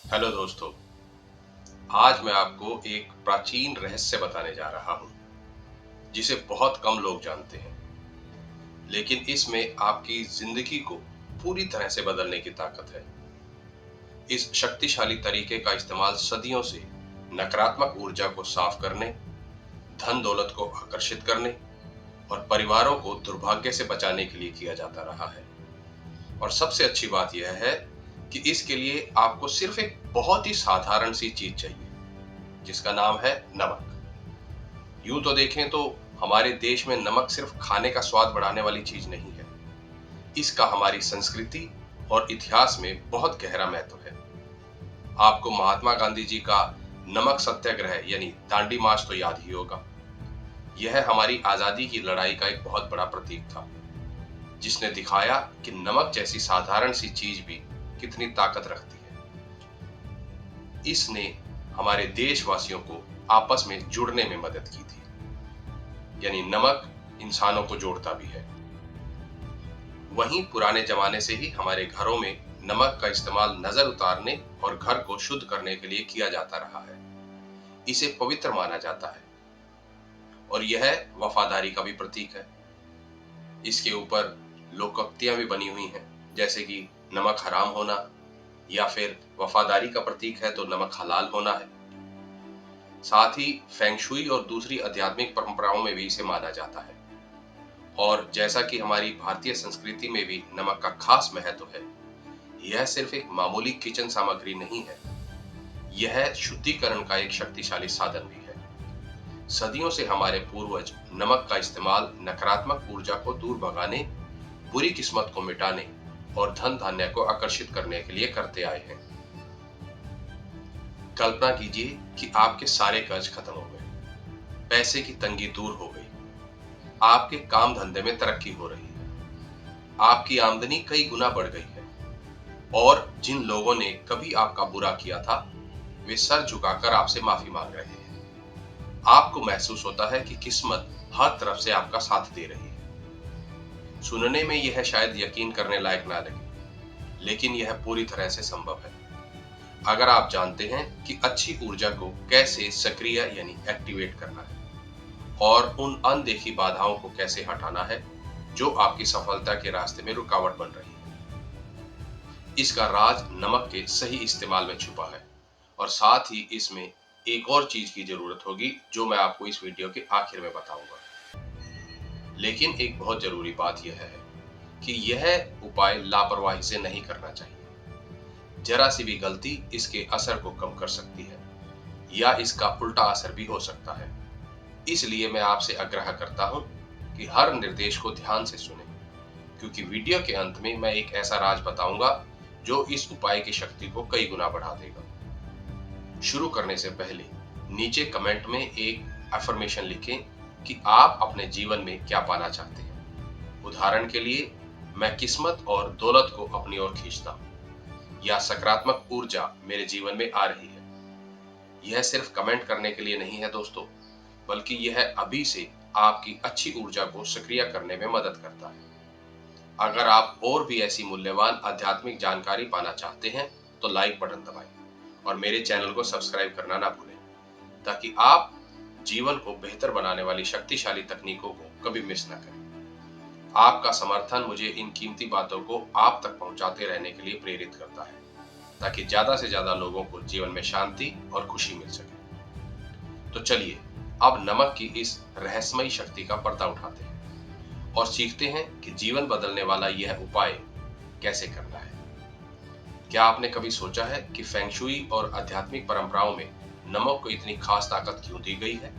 Hello दोस्तों। आज मैं आपको एक प्राचीन रहस्य बताने जा रहा हूं जिसे बहुत कम लोग जानते हैं, लेकिन इसमें आपकी जिंदगी को पूरी तरह से बदलने की ताकत है। इस शक्तिशाली तरीके का इस्तेमाल सदियों से नकारात्मक ऊर्जा को साफ करने, धन दौलत को आकर्षित करने और परिवारों को दुर्भाग्य से बचाने के लिए किया जाता रहा है। और सबसे अच्छी बात यह है कि इसके लिए आपको सिर्फ एक बहुत ही साधारण सी चीज चाहिए, जिसका नाम है नमक। यूं तो देखें तो हमारे देश में नमक सिर्फ खाने का स्वाद बढ़ाने वाली चीज नहीं है। इसका हमारी संस्कृति और इतिहास में बहुत गहरा महत्व है। आपको महात्मा गांधी जी का नमक सत्याग्रह यानी दांडी मार्च तो याद ही होगा। यह हमारी आजादी की लड़ाई का एक बहुत बड़ा प्रतीक था, जिसने दिखाया कि नमक जैसी साधारण सी चीज भी कितनी ताकत रखती है। इसने हमारे देशवासियों को आपस में जुड़ने में मदद की थी, यानी नमक इंसानों को जोड़ता भी है। वहीं पुराने जमाने से ही हमारे घरों में नमक का इस्तेमाल नजर उतारने और घर को शुद्ध करने के लिए किया जाता रहा है। इसे पवित्र माना जाता है और यह वफादारी का भी प्रतीक है। इसके ऊपर लोकोक्तियां भी बनी हुई हैं, जैसे कि नमक हराम होना, या फिर वफादारी का प्रतीक है तो नमक हलाल होना है। साथ ही फेंग शुई और दूसरी आध्यात्मिक परंपराओं में भी इसे माना जाता है। और जैसा कि हमारी भारतीय संस्कृति में भी नमक का खास महत्व है, यह सिर्फ एक मामूली किचन सामग्री नहीं है, यह शुद्धिकरण का एक शक्तिशाली साधन भी है। सदियों से हमारे पूर्वज नमक का इस्तेमाल नकारात्मक ऊर्जा को दूर भगाने, बुरी किस्मत को मिटाने और धन धान्य को आकर्षित करने के लिए करते आए हैं। कल्पना कीजिए कि आपके सारे कर्ज खत्म हो गए, पैसे की तंगी दूर हो गई, आपके काम धंधे में तरक्की हो रही है, आपकी आमदनी कई गुना बढ़ गई है, और जिन लोगों ने कभी आपका बुरा किया था वे सर झुकाकर आपसे माफी मांग रहे हैं। आपको महसूस होता है कि किस्मत हर तरफ से आपका साथ दे रही है। सुनने में यह शायद यकीन करने लायक ना लगे, लेकिन यह पूरी तरह से संभव है अगर आप जानते हैं कि अच्छी ऊर्जा को कैसे सक्रिय यानी एक्टिवेट करना है और उन अनदेखी बाधाओं को कैसे हटाना है जो आपकी सफलता के रास्ते में रुकावट बन रही है। इसका राज नमक के सही इस्तेमाल में छुपा है, और साथ ही इसमें एक और चीज की जरूरत होगी जो मैं आपको इस वीडियो के आखिर में बताऊंगा। लेकिन एक बहुत जरूरी बात यह है कि यह उपाय लापरवाही से नहीं करना चाहिए। जरा सी भी गलती इसके असर को कम कर सकती है, या इसका उल्टा असर भी हो सकता है। इसलिए मैं आपसे आग्रह करता हूं कि हर निर्देश को ध्यान से सुनें, क्योंकि वीडियो के अंत में मैं एक ऐसा राज बताऊंगा जो इस उपाय की शक्ति को कई गुना बढ़ा देगा। शुरू करने से पहले नीचे कमेंट में एक अफर्मेशन लिखें कि आप अपने जीवन में क्या पाना चाहते हैं। उदाहरण के लिए, मैं किस्मत और दौलत को अपनी ओर खींचता हूं, या सकारात्मक ऊर्जा मेरे जीवन में आ रही है। यह सिर्फ कमेंट करने के लिए नहीं है दोस्तों, बल्कि यह अभी से आपकी अच्छी ऊर्जा को सक्रिय करने में मदद करता है। अगर आप और भी ऐसी मूल्यवान आध्यात्मिक जानकारी पाना चाहते हैं तो लाइक बटन दबाएं और मेरे चैनल को सब्सक्राइब करना ना भूलें, ताकि आप जीवन को बेहतर बनाने वाली शक्तिशाली तकनीकों को कभी मिस ना करें। आपका समर्थन मुझे इन कीमती बातों को आप तक पहुंचाते रहने के लिए प्रेरित करता है, ताकि ज्यादा से ज्यादा लोगों को जीवन में शांति और खुशी मिल सके। तो चलिए अब नमक की इस रहस्यमयी शक्ति का पर्दा उठाते हैं और सीखते हैं कि जीवन बदलने वाला यह उपाय कैसे करना है। क्या आपने कभी सोचा है कि फेंग शुई और आध्यात्मिक परंपराओं में नमक को इतनी खास ताकत क्यों दी गई है?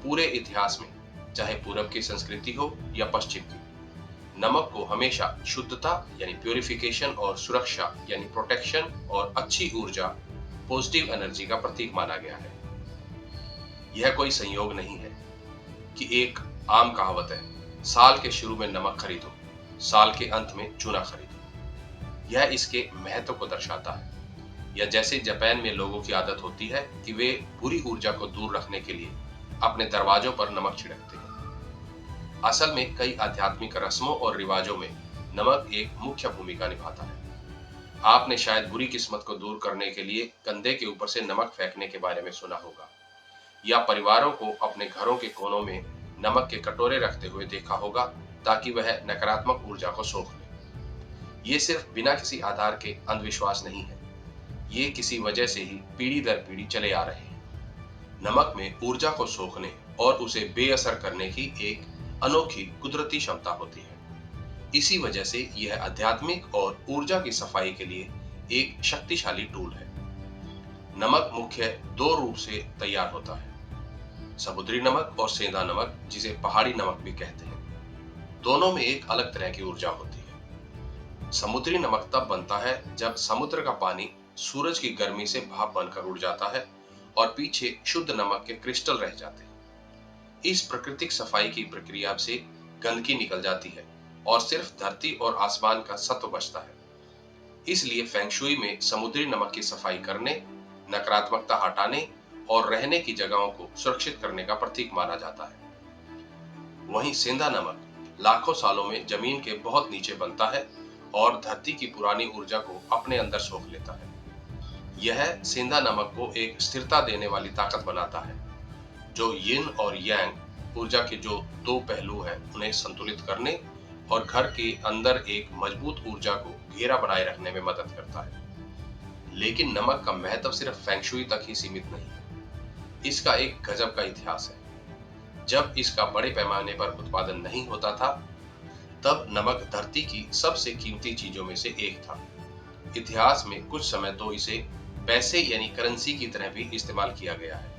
पूरे इतिहास में, चाहे पूरब की संस्कृति हो या पश्चिम की, नमक को हमेशा शुद्धता यानी प्यूरिफिकेशन और सुरक्षा यानी प्रोटेक्शन और अच्छी ऊर्जा पॉजिटिव एनर्जी का प्रतीक माना गया है। यह कोई संयोग नहीं है कि एक आम कहावत है, साल के शुरू में नमक खरीदो, साल के अंत में चूना खरीदो। यह इसके महत्व को दर्शाता है। या जैसे जापान में लोगों की आदत होती है कि वे बुरी ऊर्जा को दूर रखने के लिए अपने दरवाजों पर नमक छिड़कते हैं। असल में कई आध्यात्मिक रस्मों और रिवाजों में नमक एक मुख्य भूमिका निभाता है। आपने शायद बुरी किस्मत को दूर करने के लिए कंधे के ऊपर से नमक फेंकने के बारे में सुना होगा, या परिवारों को अपने घरों के कोनों में नमक के कटोरे रखते हुए देखा होगा ताकि वह नकारात्मक ऊर्जा को सोख ले। ये सिर्फ बिना किसी आधार के अंधविश्वास नहीं है, ये किसी वजह से ही पीढ़ी दर पीढ़ी चले आ रहे हैं। नमक में ऊर्जा को सोखने और उसे बेअसर करने की एक अनोखी कुदरती क्षमता होती है। इसी वजह से यह आध्यात्मिक और ऊर्जा की सफाई के लिए एक शक्तिशाली टूल है। नमक मुख्य दो रूप से तैयार होता है, समुद्री नमक और सेंधा नमक, जिसे पहाड़ी नमक भी कहते हैं। दोनों में एक अलग तरह की ऊर्जा होती है। समुद्री नमक तब बनता है जब समुद्र का पानी सूरज की गर्मी से भाप बनकर उड़ जाता है और पीछे शुद्ध नमक के क्रिस्टल रह जाते हैं। इस प्राकृतिक सफाई की प्रक्रिया से गंदगी निकल जाती है और सिर्फ धरती और आसमान का सत्व बचता है। इसलिए फेंग शुई में समुद्री नमक की सफाई करने, नकारात्मकता हटाने और रहने की जगहों को सुरक्षित करने का प्रतीक माना जाता है। वहीं सेंधा नमक लाखों सालों में जमीन के बहुत नीचे बनता है और धरती की पुरानी ऊर्जा को अपने अंदर सोख लेता है। यह सेंधा नमक को एक स्थिरता देने वाली ताकत बनाता है, जो यिन और यांग ऊर्जा के जो दो पहलू हैं उन्हें संतुलित करने और घर के अंदर एक मजबूत ऊर्जा को घेरा बनाए रखने में मदद करता है। लेकिन नमक का महत्व सिर्फ फेंग शुई तक ही सीमित नहीं है। इसका एक गजब का इतिहास है। जब इसका बड़े पैमाने पर उत्पादन नहीं होता था, तब नमक धरती की सबसे कीमती चीजों में से एक था। इतिहास में कुछ समय तो इसे पैसे यानी करेंसी की तरह भी इस्तेमाल किया गया है।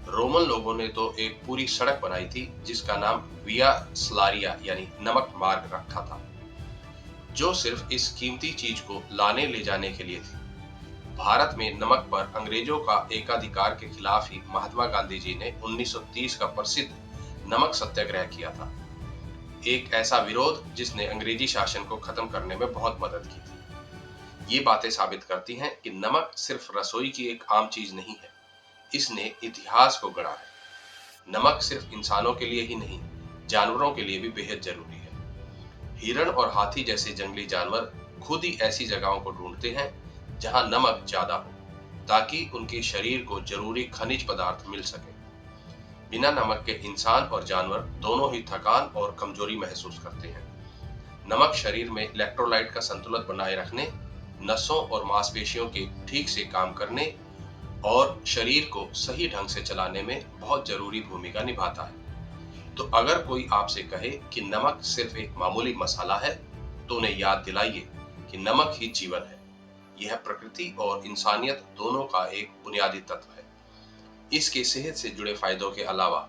रोमन लोगों ने तो एक पूरी सड़क बनाई थी जिसका नाम विया स्लारिया यानी नमक मार्ग रखा था, जो सिर्फ इस कीमती चीज को लाने ले जाने के लिए थी। भारत में नमक पर अंग्रेजों का एकाधिकार के खिलाफ ही महात्मा गांधी जी ने 1930 का प्रसिद्ध नमक सत्याग्रह किया था। एक ऐसा विरोध जिसने अंग्रेजी शासन को खत्म करने में बहुत मदद की थी। ये बातें साबित करती हैं कि नमक सिर्फ रसोई की एक आम चीज नहीं है, इसने इतिहास को गढ़ा है। नमक सिर्फ इंसानों के लिए ही नहीं, जानवरों के लिए भी बेहद जरूरी है। हिरण और हाथी जैसे जंगली जानवर खुद ही ऐसी जगहों को ढूंढते हैं जहां नमक ज्यादा हो, ताकि उनके शरीर को जरूरी खनिज पदार्थ मिल सके। बिना नमक के इंसान और जानवर दोनों ही थकान और कमजोरी महसूस करते हैं। नमक शरीर में इलेक्ट्रोलाइट का संतुलन बनाए रखने, नसों और मांसपेशियों के ठीक से काम करने और शरीर को सही ढंग से चलाने में बहुत जरूरी भूमिका निभाता है। तो अगर कोई आपसे कहे कि नमक सिर्फ एक मामूली मसाला है, तो उन्हें याद दिलाइए कि नमक ही जीवन है। यह प्रकृति और इंसानियत दोनों का एक बुनियादी तत्व है। इसके सेहत से जुड़े फायदों के अलावा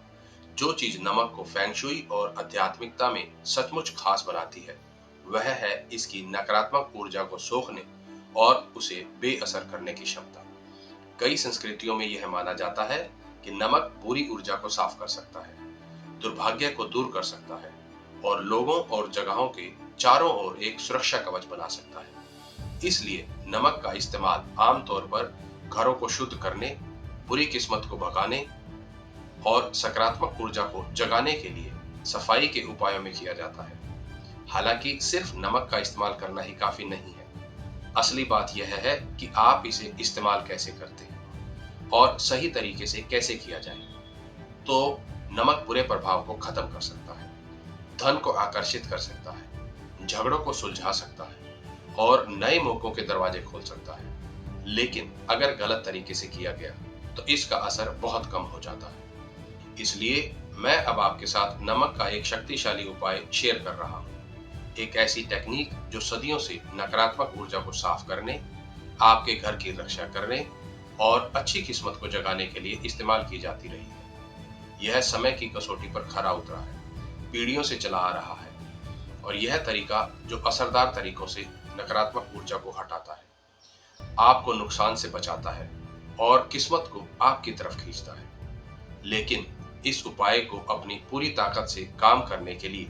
जो चीज नमक को फेंग शुई और आध्यात्मिकता में सचमुच खास बनाती है, वह है इसकी नकारात्मक ऊर्जा को सोखने और उसे बेअसर करने की क्षमता। कई संस्कृतियों में यह माना जाता है कि नमक बुरी ऊर्जा को साफ कर सकता है, दुर्भाग्य को दूर कर सकता है और लोगों और जगहों के चारों ओर एक सुरक्षा कवच बना सकता है। इसलिए नमक का इस्तेमाल आमतौर पर घरों को शुद्ध करने, बुरी किस्मत को भगाने और सकारात्मक ऊर्जा को जगाने के लिए सफाई के उपायों में किया जाता है। हालांकि सिर्फ नमक का इस्तेमाल करना ही काफी नहीं है। असली बात यह है कि आप इसे इस्तेमाल कैसे करते हैं और सही तरीके से कैसे किया जाए। तो नमक बुरे प्रभाव को खत्म कर सकता है, धन को आकर्षित कर सकता है, झगड़ों को सुलझा सकता है और नए मौकों के दरवाजे खोल सकता है। लेकिन अगर गलत तरीके से किया गया तो इसका असर बहुत कम हो जाता है। इसलिए मैं अब आपके साथ नमक का एक शक्तिशाली उपाय शेयर कर रहा हूँ। एक ऐसी टेक्निक जो सदियों से नकारात्मक ऊर्जा को साफ करने, आपके घर की रक्षा करने और अच्छी किस्मत को जगाने के लिए इस्तेमाल की जाती रही है। यह समय की कसौटी पर खरा उतरा है, पीढ़ियों से चला आ रहा है और यह तरीका जो असरदार तरीकों से नकारात्मक ऊर्जा को हटाता है, आपको नुकसान से बचाता है और किस्मत को आपकी तरफ खींचता है। लेकिन इस उपाय को अपनी पूरी ताकत से काम करने के लिए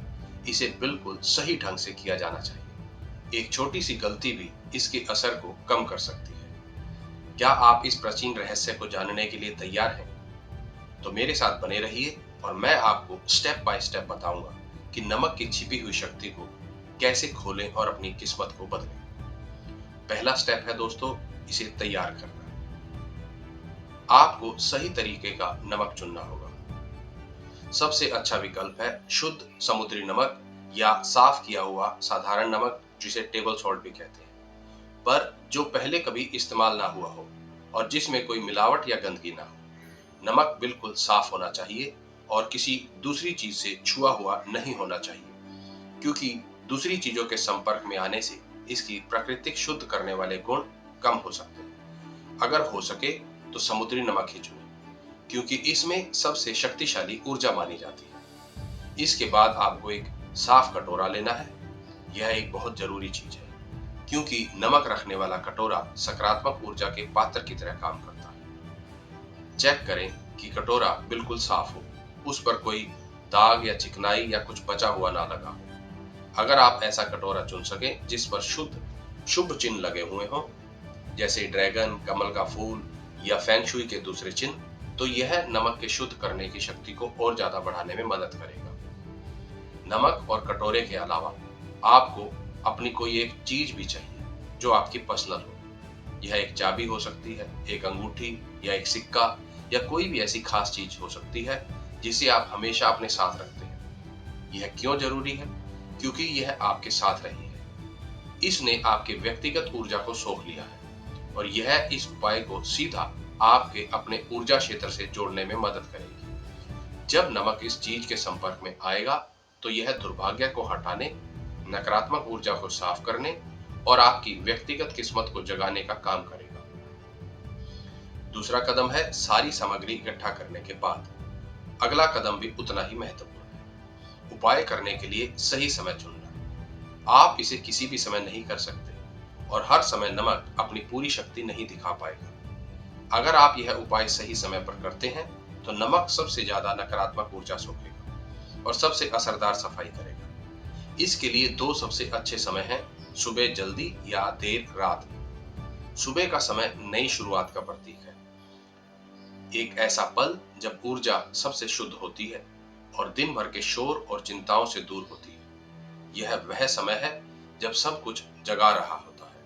इसे बिल्कुल सही ढंग से किया जाना चाहिए। एक छोटी सी गलती भी इसके असर को कम कर सकती है। क्या आप इस प्राचीन रहस्य को जानने के लिए तैयार हैं? तो मेरे साथ बने रहिए और मैं आपको स्टेप बाय स्टेप बताऊंगा कि नमक की छिपी हुई शक्ति को कैसे खोलें और अपनी किस्मत को बदलें। पहला स्टेप है दोस्तों, इसे तैयार करना। आपको सही तरीके का नमक चुनना होगा। सबसे अच्छा विकल्प है शुद्ध समुद्री नमक या साफ किया हुआ साधारण नमक, जिसे टेबल सॉल्ट भी कहते हैं, पर जो पहले कभी इस्तेमाल ना हुआ हो और जिसमें कोई मिलावट या गंदगी ना हो। नमक बिल्कुल साफ होना चाहिए और किसी दूसरी चीज से छुआ हुआ नहीं होना चाहिए, क्योंकि दूसरी चीजों के संपर्क में आने से इसकी प्राकृतिक शुद्ध करने वाले गुण कम हो सकते हैं। अगर हो सके तो समुद्री नमक ही चुनें, क्योंकि इसमें सबसे शक्तिशाली ऊर्जा मानी जाती है। इसके बाद आपको एक साफ कटोरा लेना है। यह एक बहुत जरूरी चीज है, क्योंकि नमक रखने वाला कटोरा सकारात्मक ऊर्जा के पात्र की तरह काम करता है। चेक करें कि कटोरा बिल्कुल साफ हो, उस पर कोई दाग या चिकनाई या कुछ बचा हुआ ना लगा हो। अगर आप ऐसा कटोरा चुन सकें जिस पर शुभ चिन्ह लगे हुए हों, जैसे ड्रैगन, कमल का फूल या फेंग शुई के दूसरे चिन्ह, तो यह नमक के शुद्ध करने की शक्ति को और ज्यादा बढ़ाने में मदद करेगा। नमक और कटोरे के अलावा आपको अपनी कोई एक चीज भी चाहिए जो आपकी पर्सनल हो। यह एक चाबी हो सकती है, एक अंगूठी या एक सिक्का, या कोई भी ऐसी खास चीज हो सकती है जिसे आप हमेशा अपने साथ रखते हैं। यह क्यों जरूरी है? क्योंकि यह आपके साथ रही है, इसने आपके व्यक्तिगत ऊर्जा को सोख लिया है और यह इस उपाय को सीधा आपके अपने ऊर्जा क्षेत्र से जोड़ने में मदद करेगी। जब नमक इस चीज के संपर्क में आएगा तो यह दुर्भाग्य को हटाने, नकारात्मक ऊर्जा को साफ करने और आपकी व्यक्तिगत किस्मत को जगाने का काम करेगा। दूसरा कदम है सारी सामग्री इकट्ठा करने के बाद। अगला कदम भी उतना ही महत्वपूर्ण है, उपाय करने के लिए सही समय चुनना। आप इसे किसी भी समय नहीं कर सकते और हर समय नमक अपनी पूरी शक्ति नहीं दिखा पाएगा। अगर आप यह उपाय सही समय पर करते हैं तो नमक सबसे ज्यादा नकारात्मक ऊर्जा सोखेगा और सबसे असरदार सफाई करेगा। इसके लिए दो सबसे अच्छे समय हैं, सुबह जल्दी या देर रात में। सुबह का समय नई शुरुआत का प्रतीक है, एक ऐसा पल जब ऊर्जा सबसे शुद्ध होती है और दिन भर के शोर और चिंताओं से दूर होती है। यह वह समय है जब सब कुछ जगा रहा होता है,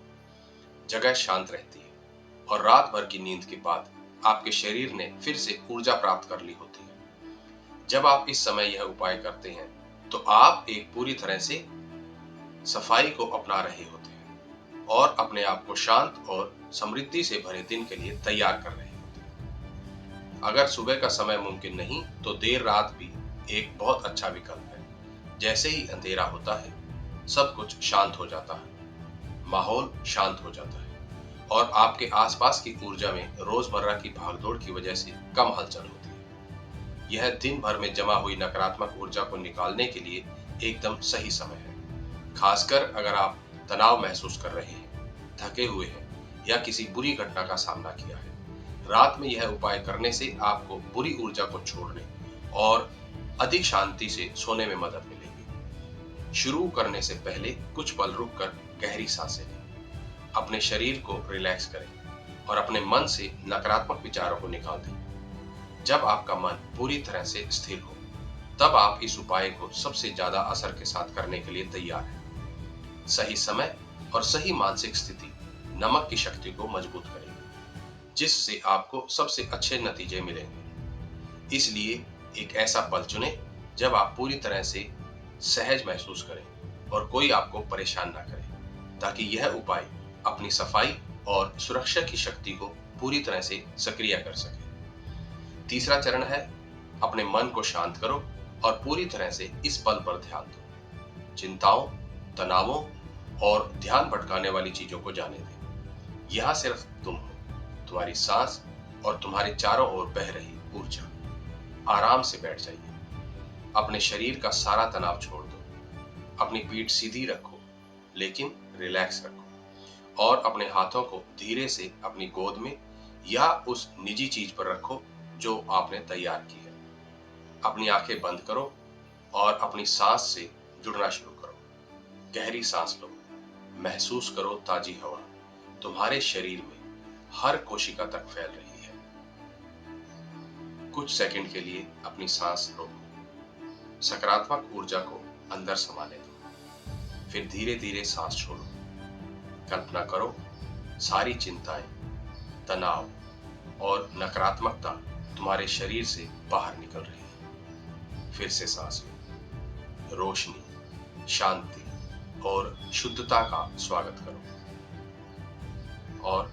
जगह शांत रहती है और रात भर की नींद के बाद आपके शरीर ने फिर से ऊर्जा प्राप्त कर ली होती है। जब आप इस समय यह उपाय करते हैं तो आप एक पूरी तरह से सफाई को अपना रहे होते हैं और अपने आप को शांत और समृद्धि से भरे दिन के लिए तैयार कर रहे होते हैं। अगर सुबह का समय मुमकिन नहीं तो देर रात भी एक बहुत अच्छा विकल्प है। जैसे ही अंधेरा होता है सब कुछ शांत हो जाता है, माहौल शांत हो जाता है और आपके आसपास की ऊर्जा में रोजमर्रा की भागदौड़ की वजह से कम हलचल होती है। यह दिन भर में जमा हुई नकारात्मक ऊर्जा को निकालने के लिए एकदम सही समय है, खासकर अगर आप तनाव महसूस कर रहे हैं, थके हुए हैं या किसी बुरी घटना का सामना किया है। रात में यह उपाय करने से आपको बुरी ऊर्जा को छोड़ने और अधिक शांति से सोने में मदद मिलेगी। शुरू करने से पहले कुछ पल रुककर गहरी सांसें लें, अपने शरीर को रिलैक्स करें और अपने मन से नकारात्मक विचारों को निकाल दें। जब आपका मन पूरी तरह से स्थिर हो तब आप इस उपाय को सबसे ज्यादा असर के साथ करने के लिए तैयार हैं। सही समय और सही मानसिक स्थिति नमक की शक्ति को मजबूत करेगी, जिससे आपको सबसे अच्छे नतीजे मिलेंगे। इसलिए एक ऐसा पल चुनें जब आप पूरी तरह से सहज महसूस करें और कोई आपको परेशान ना करे, ताकि यह उपाय अपनी सफाई और सुरक्षा की शक्ति को पूरी तरह से सक्रिय कर सके। तीसरा चरण है अपने मन को शांत करो और पूरी तरह से इस पल पर ध्यान दो। चिंताओं, तनावों और ध्यान भटकाने वाली चीजों को जाने दें। यह सिर्फ तुम हो, तुम्हारी सांस और तुम्हारे चारों ओर बह रही ऊर्जा। आराम से बैठ जाइए, अपने शरीर का सारा तनाव छोड़ दो, अपनी पीठ सीधी रखो लेकिन रिलैक्स रखो और अपने हाथों को धीरे से अपनी गोद में या उस निजी चीज पर रखो जो आपने तैयार की है। अपनी आंखें बंद करो और अपनी सांस से जुड़ना शुरू करो। गहरी सांस लो, महसूस करो ताजी हवा तुम्हारे शरीर में हर कोशिका तक फैल रही है। कुछ सेकंड के लिए अपनी सांस रोको, सकारात्मक ऊर्जा को अंदर समाने दो, फिर धीरे धीरे सांस छोड़ो। कल्पना करो सारी चिंताएं, तनाव और नकारात्मकता तुम्हारे शरीर से बाहर निकल रही है। फिर से सांस लो, रोशनी, शांति और शुद्धता का स्वागत करो और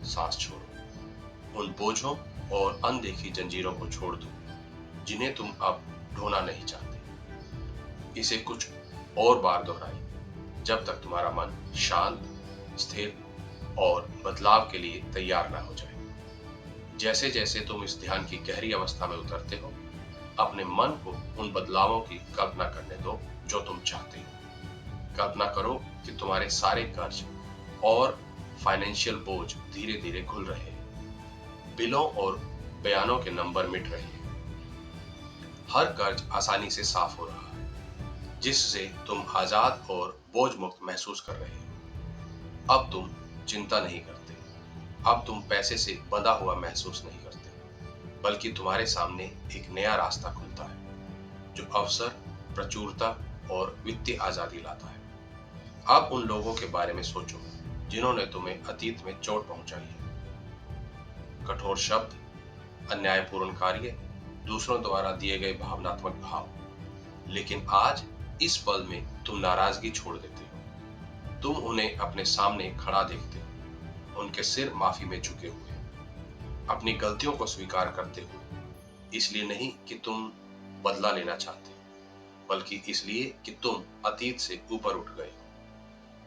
सांस छोड़ो। उन बोझों और अनदेखी जंजीरों को छोड़ दो जिन्हें तुम अब ढोना नहीं चाहते। इसे कुछ और बार दोहराएं जब तक तुम्हारा मन शांत, स्थिर और बदलाव के लिए तैयार ना हो जाए। जैसे जैसे तुम इस ध्यान की गहरी अवस्था में उतरते हो, अपने मन को उन बदलावों की कल्पना करने दो जो तुम चाहते हो। कल्पना करो कि तुम्हारे सारे कर्ज और फाइनेंशियल बोझ धीरे धीरे खुल रहे हैं। बिलों और बयानों के नंबर मिट रहे हैं। हर कर्ज आसानी से साफ हो रहा है, जिससे तुम आजाद और बोझ मुक्त महसूस कर रहे हो। अब तुम चिंता नहीं करते। अब तुम पैसे से बंधा हुआ महसूस नहीं करते, बल्कि तुम्हारे सामने एक नया रास्ता खुलता है जो अवसर, प्रचुरता और वित्तीय आजादी लाता है। अब उन लोगों के बारे में सोचो जिन्होंने तुम्हें अतीत में चोट पहुंचाई है। कठोर शब्द, अन्यायपूर्ण कार्य, दूसरों द्वारा दिए गए भावनात्मक भाव। लेकिन आज इस पल में तुम नाराजगी छोड़ देते हो। तुम उन्हें अपने सामने खड़ा देखते हो, उनके सिर माफी में झुके हुए, अपनी गलतियों को स्वीकार करते हुए। इसलिए नहीं कि तुम बदला लेना चाहते, बल्कि इसलिए कि तुम अतीत से ऊपर उठ गए हो।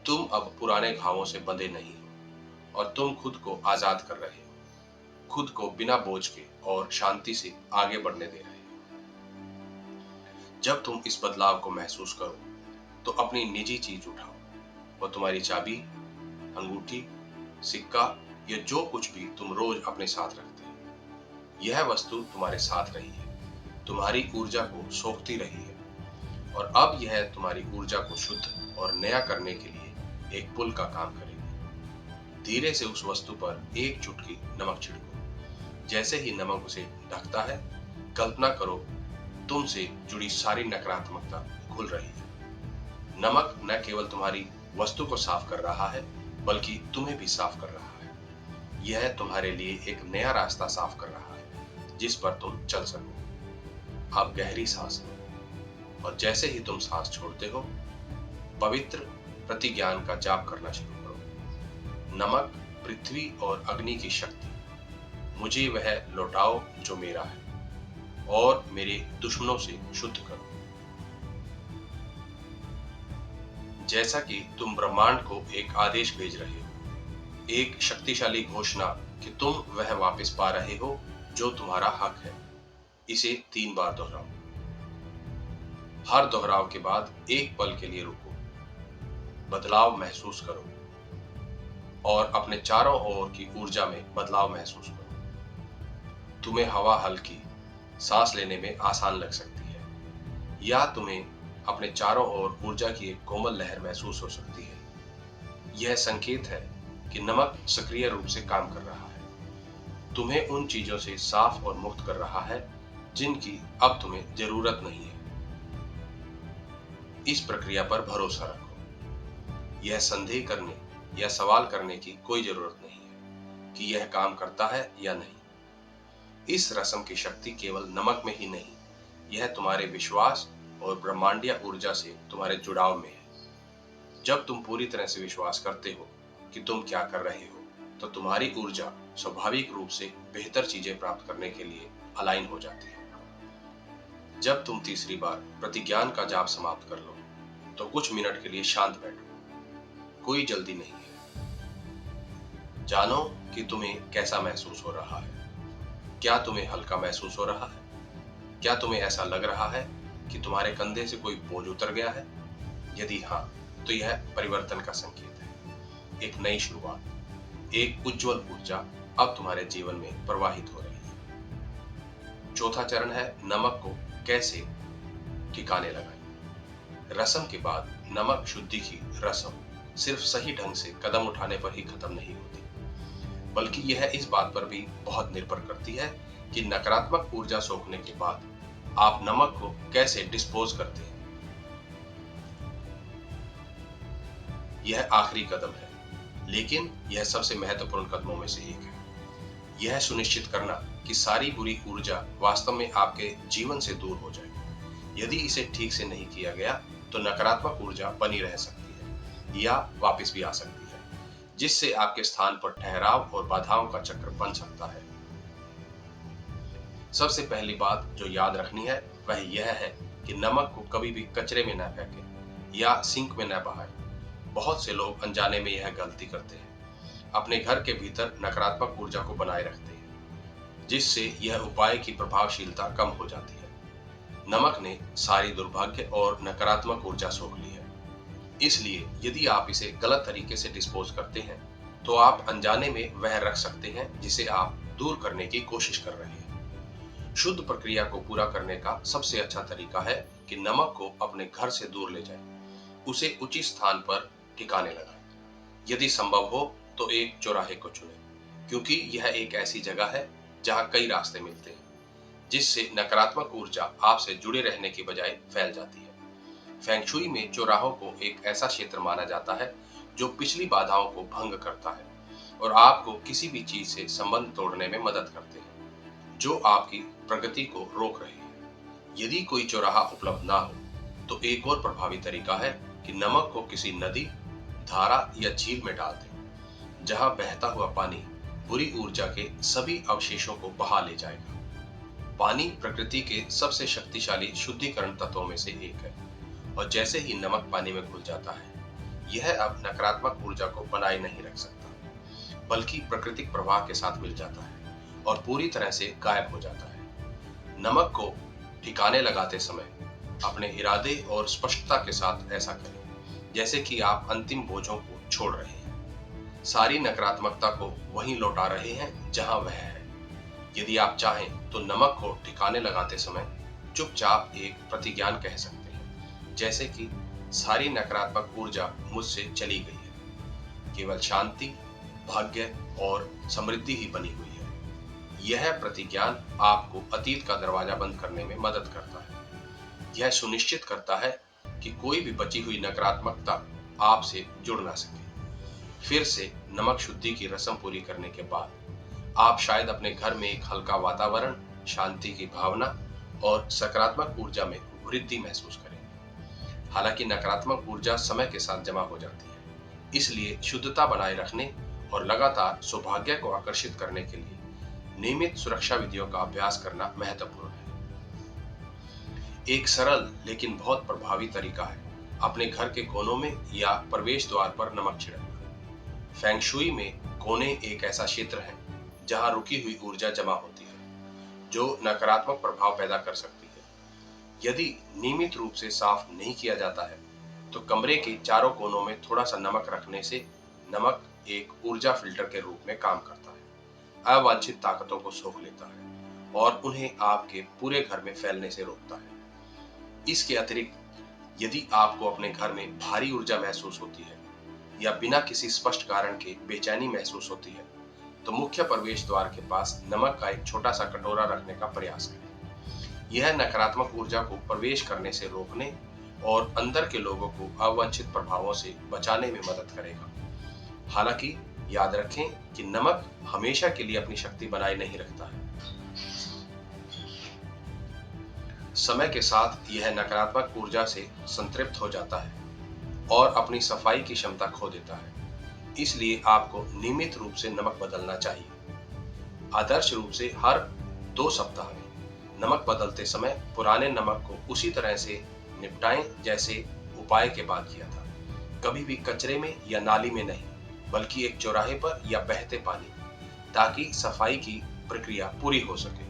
तुम अब पुराने घावों से बंधे नहीं हो और तुम खुद को आजाद कर रहे हो, खुद को बिना बोझ के और शांति से आगे बढ़ने दे रहे हो। जब तुम इस बदलाव को महसूस करो तो अपनी निजी चीज उठाओ। वो तुम्हारी चाबी, अंगूठी, सिक्का या जो कुछ भी तुम रोज अपने साथ रखते हो। यह वस्तु तुम्हारे साथ रही है, तुम्हारी ऊर्जा को सोखती रही है, और अब यह तुम्हारी ऊर्जा को शुद्ध और नया करने के लिए एक पुल का काम करेगी। धीरे से उस वस्तु पर एक चुटकी नमक छिड़को। जैसे ही नमक उसे ढकता है, कल्पना करो तुमसे जुड़ी सारी नकारात्मकता खुल रही है। नमक न केवल तुम्हारी वस्तु को साफ कर रहा है, बल्कि तुम्हें भी साफ कर रहा है। यह तुम्हारे लिए एक नया रास्ता साफ कर रहा है जिस पर तुम चल सको। अब गहरी सांस लो और जैसे ही तुम सांस छोड़ते हो, पवित्र प्रतिज्ञान का जाप करना शुरू करो। नमक, पृथ्वी और अग्नि की शक्ति, मुझे वह लौटाओ जो मेरा है, और मेरे दुश्मनों से शुद्ध करो। जैसा कि तुम ब्रह्मांड को एक आदेश भेज रहे हो, एक शक्तिशाली घोषणा कि तुम वह वापस पा रहे हो जो तुम्हारा हक है। इसे 3 बार दोहराओ। हर दोहराव के बाद एक पल के लिए रुको, बदलाव महसूस करो और अपने चारों ओर की ऊर्जा में बदलाव महसूस करो। तुम्हें हवा हल्की, सांस लेने में आसान लग सकती है, या तुम्हें अपने चारों ओर ऊर्जा की एक कोमल लहर महसूस हो सकती है। यह संकेत है कि नमक सक्रिय रूप से काम कर रहा है, तुम्हें उन चीजों से साफ और मुक्त कर रहा है जिनकी अब तुम्हें जरूरत नहीं है। इस प्रक्रिया पर भरोसा रखो। यह संदेह करने या सवाल करने की कोई जरूरत नहीं है कि यह काम करता है या नहीं। इस रस्म की शक्ति केवल नमक में ही नहीं, यह तुम्हारे विश्वास और ब्रह्मांडीय ऊर्जा से तुम्हारे जुड़ाव में है। जब तुम पूरी तरह से विश्वास करते हो कि तुम क्या कर रहे हो, तो तुम्हारी ऊर्जा स्वाभाविक रूप से बेहतर चीजें प्राप्त करने के लिए अलाइन हो जाती है। जब तुम तीसरी बार प्रतिज्ञान का जाप समाप्त कर लो, तो कुछ मिनट के लिए शांत बैठो। कोई जल्दी नहीं है। जानो कि तुम्हें कैसा महसूस हो रहा है। क्या तुम्हें हल्का महसूस हो रहा है? क्या तुम्हें ऐसा लग रहा है कि तुम्हारे कंधे से कोई बोझ उतर गया है? यदि हाँ, तो यह परिवर्तन का संकेत है। एक नई शुरुआत, एक उज्जवल ऊर्जा अब तुम्हारे जीवन में प्रवाहित हो रही है। चौथा चरण है नमक को कैसे ठिकाने लगाएं। रस्म के बाद नमक शुद्धि की रस्म सिर्फ सही ढंग से कदम उठाने पर ही खत्म नहीं होती, बल्कि यह इस बात पर भी बहुत निर्भर करती है कि नकारात्मक ऊर्जा सोखने के बाद आप नमक को कैसे डिस्पोज करते हैं। यह आखिरी कदम है, लेकिन यह सबसे महत्वपूर्ण कदमों में से एक है। यह सुनिश्चित करना कि सारी बुरी ऊर्जा वास्तव में आपके जीवन से दूर हो जाए। यदि इसे ठीक से नहीं किया गया तो नकारात्मक ऊर्जा बनी रह सकती है या वापस भी आ सकती है, जिससे आपके स्थान पर ठहराव और बाधाओं का चक्र बन सकता है। सबसे पहली बात जो याद रखनी है वह यह है कि नमक को कभी भी कचरे में न फेंकें या सिंक में न बहाएं। बहुत से लोग अनजाने में यह गलती करते हैं, अपने घर के भीतर नकारात्मक ऊर्जा को बनाए रखते हैं, जिससे यह उपाय की प्रभावशीलता कम हो जाती है। नमक ने सारी दुर्भाग्य और नकारात्मक ऊर्जा सोख ली है, इसलिए यदि आप इसे गलत तरीके से डिस्पोज करते हैं तो आप अनजाने में वह रख सकते हैं जिसे आप दूर करने की कोशिश कर रहे हैं। शुद्ध प्रक्रिया को पूरा करने का सबसे अच्छा तरीका है कि नमक को अपने घर से दूर ले जाएं, उसे उचित स्थान पर ठिकाने लगाएं। यदि संभव हो तो एक चौराहे को चुनें, क्योंकि यह एक ऐसी जगह है जहां कई रास्ते मिलते हैं, जिससे नकारात्मक ऊर्जा आपसे जुड़े रहने की बजाय फैल जाती है। फेंग शुई में चौराहों को एक ऐसा क्षेत्र माना जाता है जो पिछली बाधाओं को भंग करता है और आपको किसी भी चीज से संबंध तोड़ने में मदद करते हैं जो आपकी प्रगति को रोक रहे हैं। यदि कोई चौराहा उपलब्ध ना हो तो एक और प्रभावी तरीका है कि नमक को किसी नदी, धारा या झील में डाल दें, जहां बहता हुआ पानी बुरी ऊर्जा के सभी अवशेषों को बहा ले जाएगा। पानी प्रकृति के सबसे शक्तिशाली शुद्धिकरण तत्वों में से एक है और जैसे ही नमक पानी में घुल जाता है, यह अब नकारात्मक ऊर्जा को बनाए नहीं रख सकता, बल्कि प्राकृतिक प्रवाह के साथ मिल जाता है और पूरी तरह से गायब हो जाता है। नमक को ठिकाने लगाते समय अपने इरादे और स्पष्टता के साथ ऐसा करें, जैसे कि आप अंतिम बोझों को छोड़ रहे हैं, सारी नकारात्मकता को वहीं लौटा रहे हैं जहां वह है। यदि आप चाहें तो नमक को ठिकाने लगाते समय चुपचाप एक प्रतिज्ञान कह सकते हैं, जैसे कि सारी नकारात्मक ऊर्जा मुझसे चली गई है, केवल शांति, भाग्य और समृद्धि ही बनी हुई है। यह प्रतिज्ञान आपको अतीत का दरवाजा बंद करने में मदद करता है। यह सुनिश्चित करता है कि कोई भी बची हुई नकारात्मकता आपसे जुड़ ना सके। फिर से नमक शुद्धि की रस्म पूरी करने के बाद आप शायद अपने घर में एक हल्का वातावरण, शांति की भावना और सकारात्मक ऊर्जा में वृद्धि महसूस करेंगे। हालांकि नकारात्मक ऊर्जा समय के साथ जमा हो जाती है, इसलिए शुद्धता बनाए रखने और लगातार सौभाग्य को आकर्षित करने के लिए नियमित सुरक्षा विधियों का अभ्यास करना महत्वपूर्ण है। एक सरल लेकिन बहुत प्रभावी तरीका है अपने घर के कोनों में या प्रवेश द्वार पर नमक छिड़कना। फेंग शुई में कोने एक ऐसा क्षेत्र है जहां रुकी हुई ऊर्जा जमा होती है, जो नकारात्मक प्रभाव पैदा कर सकती है। यदि नियमित रूप से साफ नहीं किया जाता है तो कमरे के चारों कोनों में थोड़ा सा नमक रखने से नमक एक ऊर्जा फिल्टर के रूप में काम करता है, अवांछित ताकतों को सोख लेता है और उन्हें आपके पूरे घर में फैलने से रोकता है। इसके अतिरिक्त यदि आपको अपने घर में भारी ऊर्जा महसूस होती है या बिना किसी स्पष्ट कारण के बेचैनी महसूस होती है तो मुख्य प्रवेश द्वार के पास नमक का एक छोटा सा कटोरा रखने का प्रयास करें। यह नकारात्मक ऊर्जा को प्रवेश करने से रोकने और अंदर के लोगों को अवांछित प्रभावों से बचाने में मदद करेगा। हालांकि याद रखें कि नमक हमेशा के लिए अपनी शक्ति बनाए नहीं रखता है। समय के साथ यह नकारात्मक ऊर्जा से संतृप्त हो जाता है और अपनी सफाई की क्षमता खो देता है। इसलिए आपको नियमित रूप से नमक बदलना चाहिए। आदर्श रूप से हर 2 सप्ताह में नमक बदलते समय पुराने नमक को उसी तरह से निपटाएं जैसे उपाय के बाद किया था। कभी भी कचरे में या नाली में नहीं, बल्कि एक चौराहे पर या बहते पानी, ताकि सफाई की प्रक्रिया पूरी हो सके।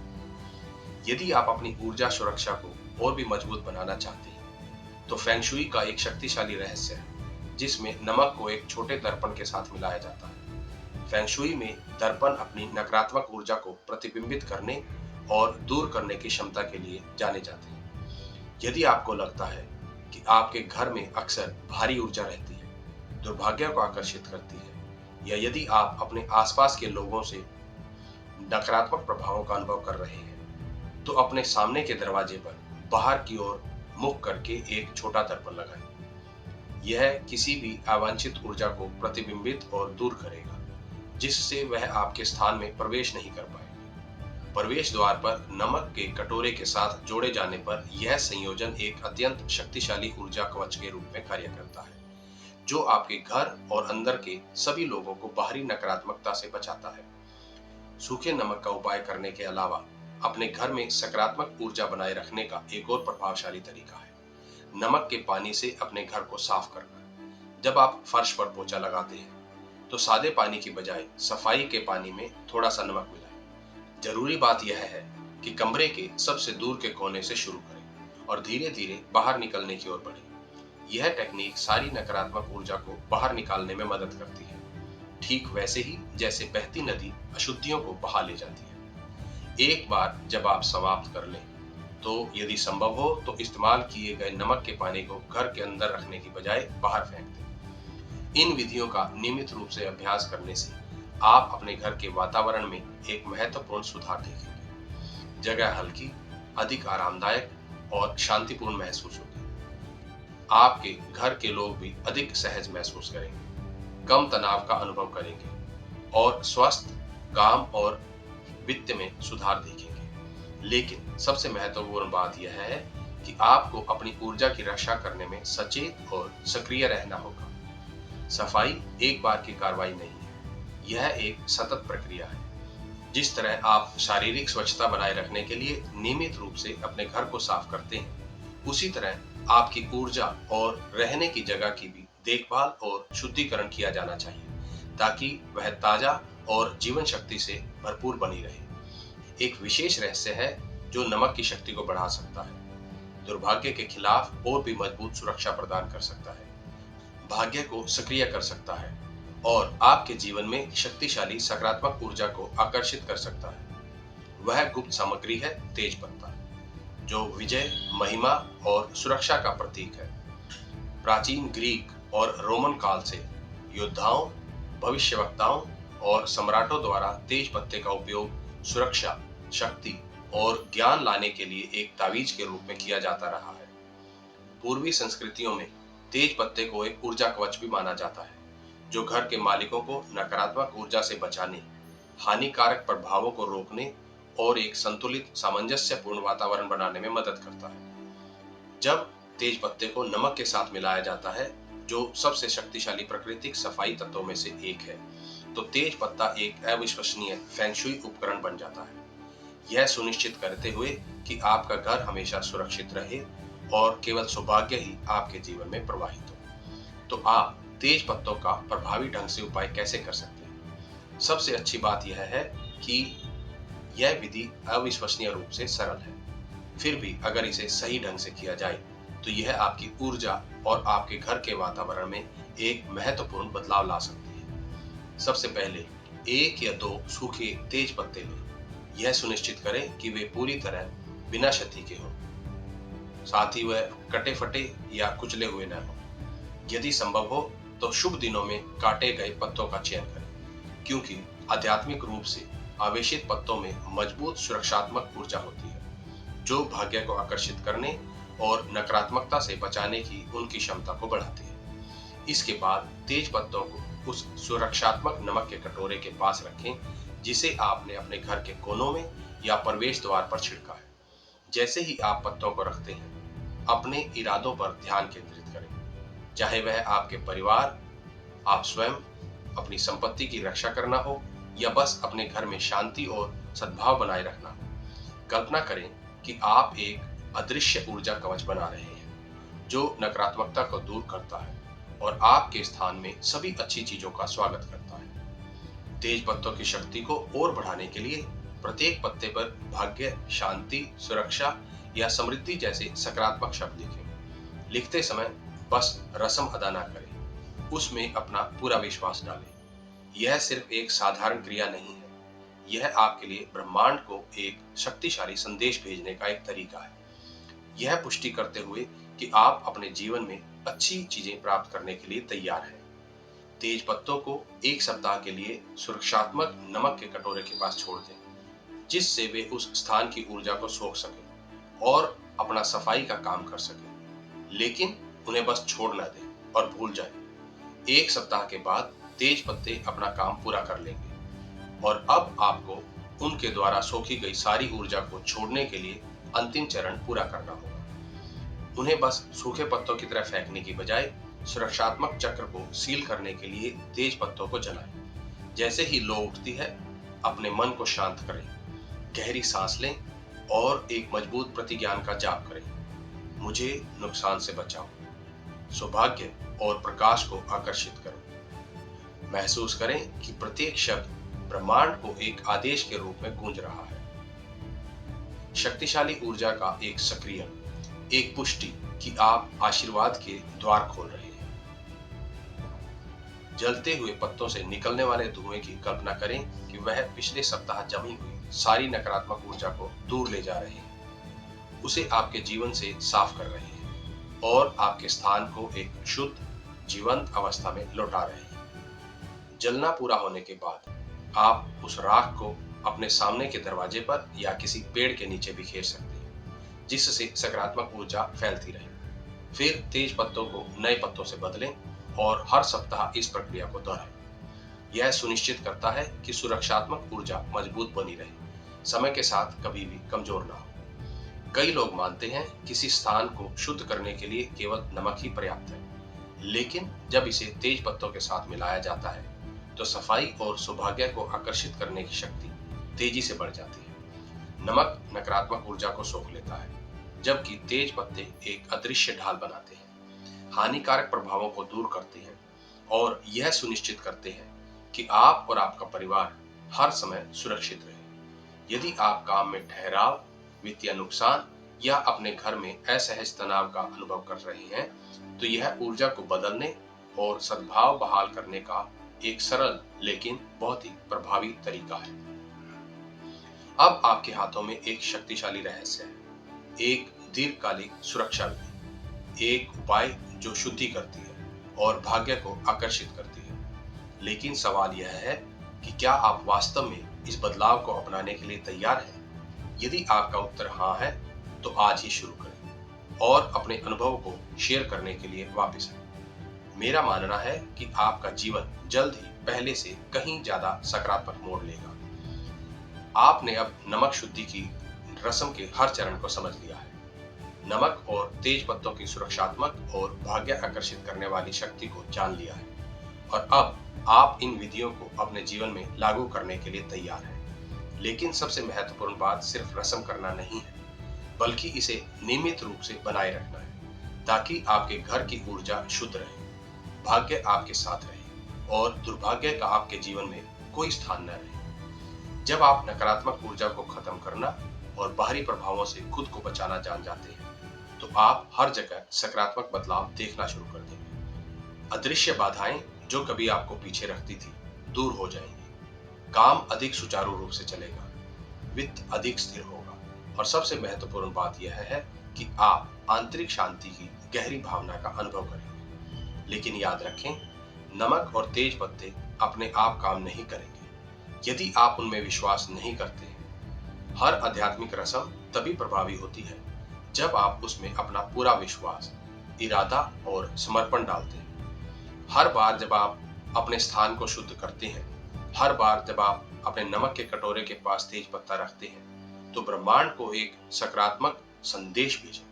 यदि आप अपनी ऊर्जा सुरक्षा को और भी मजबूत बनाना चाहते हैं तो फेंग शुई का एक शक्तिशाली रहस्य है जिसमें नमक को एक छोटे दर्पण के साथ मिलाया जाता है। फेंग शुई में दर्पण अपनी नकारात्मक ऊर्जा को प्रतिबिंबित करने और दूर करने की क्षमता के लिए जाने जाते हैं। यदि आपको लगता है कि आपके घर में अक्सर भारी ऊर्जा रहती है, दुर्भाग्य को आकर्षित करती है, या यदि आप अपने आसपास के लोगों से नकारात्मक प्रभावों का अनुभव कर रहे हैं तो अपने सामने के दरवाजे पर बाहर की ओर मुख करके एक छोटा दर्पण लगाएं। यह किसी भी अवांछित ऊर्जा को प्रतिबिंबित और दूर करेगा, जिससे वह आपके स्थान में प्रवेश नहीं कर पाएगी। प्रवेश द्वार पर नमक के कटोरे के साथ जोड़े जाने पर यह संयोजन एक अत्यंत शक्तिशाली ऊर्जा कवच के रूप में कार्य करता है, जो आपके घर और अंदर के सभी लोगों को बाहरी नकारात्मकता से बचाता है। सूखे नमक का उपाय करने के अलावा अपने घर में सकारात्मक ऊर्जा बनाए रखने का एक और प्रभावशाली तरीका है नमक के पानी से अपने घर को साफ करना। जब आप फर्श पर पोछा लगाते हैं तो सादे पानी की बजाय सफाई के पानी में थोड़ा सा नमक मिलाएं। जरूरी बात यह है कि कमरे के सबसे दूर के कोने से शुरू करें और धीरे धीरे बाहर निकलने की ओर बढ़ें। यह टेक्निक सारी नकारात्मक ऊर्जा को बाहर निकालने में मदद करती है, ठीक वैसे ही जैसे बहती नदी अशुद्धियों को बहा ले जाती है। एक बार जब आप समाप्त कर लें तो यदि संभव हो तो इस्तेमाल किए गए नमक के पानी को घर के अंदर रखने की बजाय बाहर फेंक दें। इन विधियों का नियमित रूप से अभ्यास करने से आप अपने घर के वातावरण में एक महत्वपूर्ण सुधार देखेंगे। जगह हल्की, अधिक आरामदायक और शांतिपूर्ण महसूस होगी। आपके घर के लोग भी अधिक सहज महसूस करेंगे, कम तनाव का अनुभव करेंगे और स्वस्थ, काम और वित्त में सुधार देखेंगे। लेकिन सबसे महत्वपूर्ण बात यह है कि आपको अपनी ऊर्जा की रक्षा करने में सचेत और सक्रिय रहना होगा। सफाई एक बार की कार्रवाई नहीं है, यह एक सतत प्रक्रिया है। जिस तरह आप शारीरिक स्वच्छता बनाए रखने के लिए नियमित रूप से अपने घर को साफ करते हैं, उसी तरह आपकी ऊर्जा और रहने की जगह की भी देखभाल और शुद्धिकरण किया जाना चाहिए, ताकि वह ताजा और जीवन शक्ति से भरपूर बनी रहे। एक विशेष रहस्य है जो नमक की शक्ति को बढ़ा सकता है, दुर्भाग्य के खिलाफ और भी मजबूत सुरक्षा प्रदान कर सकता है, भाग्य को सक्रिय कर सकता है और आपके जीवन में शक्तिशाली सकारात्मक ऊर्जा को आकर्षित कर सकता है। वह गुप्त सामग्री है तेज पत्ता, जो विजय, महिमा और सुरक्षा का प्रतीक है। प्राचीन ग्रीक और रोमन काल से योद्धाओं, भविष्यवक्ताओं और सम्राटों द्वारा तेज पत्ते का उपयोग सुरक्षा, शक्ति और ज्ञान लाने के लिए एक तावीज के रूप में किया जाता रहा है। पूर्वी संस्कृतियों में तेज पत्ते को एक ऊर्जा कवच भी माना जाता है, जो घर के मालिकों को नकारात्मक ऊर्जा से बचाने, हानिकारक प्रभावों को रोकने और एक संतुलित सामंजस्यपूर्ण वातावरण बनाने में मदद करता है। जब तेज पत्ते को नमक के साथ मिलाया जाता है, जो सबसे शक्तिशाली प्राकृतिक सफाई तत्वों में से एक है, तो तेज पत्ता एक अविश्वसनीय फेंग शुई उपकरण बन जाता है, यह सुनिश्चित करते हुए कि आपका घर हमेशा सुरक्षित रहे और केवल सौभाग्य ही आपके जीवन में प्रवाहित हो। तो आप तेज पत्तों का प्रभावी ढंग से उपाय कैसे कर सकते हैं? सबसे अच्छी बात यह है कि यह विधि अविश्वसनीय रूप से सरल है, फिर भी अगर इसे सही ढंग से किया जाए तो यह आपकी ऊर्जा और आपके घर के वातावरण में एक महत्वपूर्ण बदलाव ला सकती है। सबसे पहले 1 या 2 सूखे तेज पत्ते लें। यह सुनिश्चित करें कि वे पूरी तरह बिना क्षति के हों, साथ ही वह कटे फटे या कुचले हुए न हों। यदि संभव हो तो शुभ दिनों में काटे गए पत्तों का चयन करें, क्योंकि आध्यात्मिक रूप से आवेशित पत्तों में मजबूत सुरक्षात्मक ऊर्जा होती है, जो भाग्य को आकर्षित करने और नकारात्मकता से बचाने की उनकी क्षमता को बढ़ाती है। इसके बाद तेज पत्तों को उस सुरक्षात्मक नमक के कटोरे के पास रखें, जिसे आपने अपने घर के कोनों में या प्रवेश द्वार पर छिड़का है। जैसे ही आप पत्तों को रखते हैं, अपने इरादों पर ध्यान केंद्रित करें, चाहे वह आपके परिवार, आप स्वयं, अपनी संपत्ति की रक्षा करना हो या बस अपने घर में शांति और सद्भाव बनाए रखना हो। कल्पना करें कि आप एक अदृश्य ऊर्जा कवच बना रहे हैं, जो नकारात्मकता को दूर करता है और आपके स्थान में सभी अच्छी चीजों का स्वागत करता है। तेज पत्तों की शक्ति को और बढ़ाने के लिए प्रत्येक पत्ते पर भाग्य, शांति, सुरक्षा या समृद्धि जैसे सकारात्मक शब्द लिखें। लिखते समय बस रस्म अदा ना करें, उसमें अपना पूरा विश्वास डालें। यह सिर्फ एक साधारण क्रिया नहीं है, यह आपके लिए ब्रह्मांड को एक शक्तिशाली संदेश भेजने का एक तरीका है, यह पुष्टि करते हुए कि आप अपने जीवन में अच्छी चीजें प्राप्त करने के लिए तैयार हैं। तेज पत्तों को 1 सप्ताह के लिए सुरक्षात्मक नमक के कटोरे के पास छोड़ दें, जिससे वे उस स्थान की ऊर्जा को सोख सकें और अपना सफाई का काम कर सकें। लेकिन उन्हें बस छोड़ न दें, और भूल जाएं। 1 सप्ताह के बाद तेज पत्ते अपना काम पूरा कर लेंगे और अब आपको उनके द्वारा सोखी गई सारी ऊर्जा को छोड़ने के लिए अंतिम चरण पूरा करना होगा। उन्हें बस सूखे पत्तों की तरह फेंकने की बजाय सुरक्षात्मक चक्र को सील करने के लिए तेज पत्तों को जलाएं। जैसे ही लो उठती है, अपने मन को शांत करें, गहरी सांस लें और एक मजबूत प्रतिज्ञान का जाप करें। मुझे नुकसान से बचाओ, सौभाग्य और प्रकाश को आकर्षित करो। महसूस करें कि प्रत्येक शब्द ब्रह्मांड को एक आदेश के रूप में गूंज रहा है। शक्तिशाली ऊर्जा का एक पुष्टि कि आप आशीर्वाद के द्वार खोल रहे हैं। जलते हुए पत्तों से निकलने वाले धुएं की कल्पना करें कि वह पिछले सप्ताह जमी हुई सारी नकारात्मक ऊर्जा को दूर ले जा रहे हैं, उसे आपके जीवन से साफ कर रहे हैं और आपके स्थान को एक शुद्ध, जीवंत अवस्था में लौटा रहे हैं। जलना पूरा होने के बाद आप उस राख को अपने सामने के दरवाजे पर या किसी पेड़ के नीचे बिखेर सकते हैं, जिससे सकारात्मक ऊर्जा फैलती रहे। फिर तेज पत्तों को नए पत्तों से बदलें और हर सप्ताह इस प्रक्रिया को दोहराएं। यह सुनिश्चित करता है कि सुरक्षात्मक ऊर्जा मजबूत बनी रहे, समय के साथ कभी भी कमजोर ना हो। कई लोग मानते हैं किसी स्थान को शुद्ध करने के लिए केवल नमक ही पर्याप्त है, लेकिन जब इसे तेज पत्तों के साथ मिलाया जाता है तो सफाई और सौभाग्य को आकर्षित करने की शक्ति तेजी से बढ़ जाती है। नमक नकारात्मक ऊर्जा को सोख लेता है, जबकि तेज पत्ते एक अदृश्य ढाल बनाते हैं, हानिकारक प्रभावों को दूर करते हैं और यह सुनिश्चित करते हैं कि आप और आपका परिवार हर समय सुरक्षित रहे। यदि आप काम में ठहराव, वित्तीय नुकसान या अपने घर में असहज तनाव का अनुभव कर रहे हैं, तो यह ऊर्जा को बदलने और सद्भाव बहाल करने का एक सरल लेकिन बहुत ही प्रभावी तरीका है। अब आपके हाथों में एक शक्तिशाली रहस्य है, एक दीर्घकालिक सुरक्षा विधि, एक उपाय जो शुद्धि करती है और भाग्य को आकर्षित करती है। लेकिन सवाल यह है कि क्या आप वास्तव में इस बदलाव को अपनाने के लिए तैयार हैं? यदि आपका उत्तर हाँ है, तो आज ही शुरू करें और अपने अनुभव को शेयर करने के लिए वापस आएं। मेरा मानना है कि आपका जीवन जल्द ही पहले से कहीं ज्यादा सकारात्मक मोड़ लेगा। आपने अब नमक शुद्धि की रस्म के हर चरण को समझ लिया है। नमक और तेज पत्तों की सुरक्षात्मक और भाग्य आकर्षित करने वाली शक्ति को जान लिया है और अब आप इन विधियों को अपने जीवन में लागू करने के लिए तैयार हैं। लेकिन सबसे महत्वपूर्ण बात सिर्फ रस्म करना नहीं है, बल्कि इसे नियमित रूप से बनाए रखना है, ताकि आपके घर की ऊर्जा शुद्ध रहे, भाग्य आपके साथ रहे और दुर्भाग्य का आपके जीवन में कोई स्थान न रहे। जब आप नकारात्मक ऊर्जा को खत्म करना और बाहरी प्रभावों से खुद को बचाना जान जाते हैं, तो आप हर जगह सकारात्मक बदलाव देखना शुरू कर देंगे। अदृश्य बाधाएं जो कभी आपको पीछे रखती थी, दूर हो जाएंगी। काम अधिक सुचारू रूप से चलेगा, वित्त अधिक स्थिर होगा और सबसे महत्वपूर्ण बात यह है कि आप आंतरिक शांति की गहरी भावना का अनुभव करेंगे। लेकिन याद रखें, नमक और तेज पत्ते अपने आप काम नहीं करेंगे यदि आप उनमें विश्वास नहीं करते हैं। हर आध्यात्मिक रस्म तभी प्रभावी होती है जब आप उसमें अपना पूरा विश्वास, इरादा और समर्पण डालते हैं। हर बार जब आप अपने स्थान को शुद्ध करते हैं, हर बार जब आप अपने नमक के कटोरे के पास तेज पत्ता रखते हैं, तो ब्रह्मांड को एक सकारात्मक संदेश भेजें।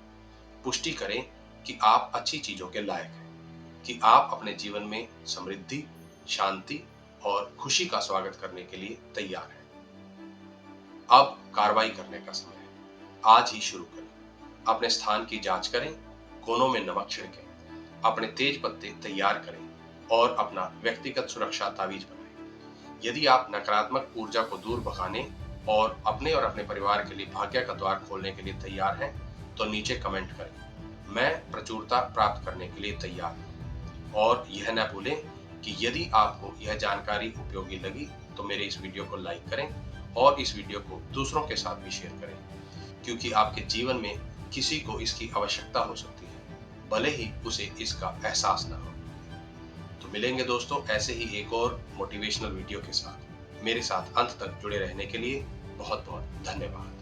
पुष्टि करें कि आप अच्छी चीजों के लायक हैं, कि आप अपने जीवन में समृद्धि, शांति और खुशी का स्वागत करने के लिए तैयार हैं। अब कार्रवाई करने का समय है। आज ही शुरू करें। अपने स्थान की जांच करें, कोनों में नमक छिड़कें, अपने तेज पत्ते तैयार करें और अपना व्यक्तिगत सुरक्षा तावीज बनाएं। यदि आप नकारात्मक ऊर्जा को दूर भगाने और अपने परिवार के लिए भाग्य का द्वार खोलने के लिए तैयार हैं, तो नीचे कमेंट करें, मैं प्रचुरता प्राप्त करने के लिए तैयार हूं। और यह न भूलें कि यदि आपको यह जानकारी उपयोगी लगी तो मेरे इस वीडियो को लाइक करें और इस वीडियो को दूसरों के साथ भी शेयर करें, क्योंकि आपके जीवन में किसी को इसकी आवश्यकता हो सकती है, भले ही उसे इसका एहसास ना हो। तो मिलेंगे दोस्तों ऐसे ही एक और मोटिवेशनल वीडियो के साथ। मेरे साथ अंत तक जुड़े रहने के लिए बहुत बहुत धन्यवाद।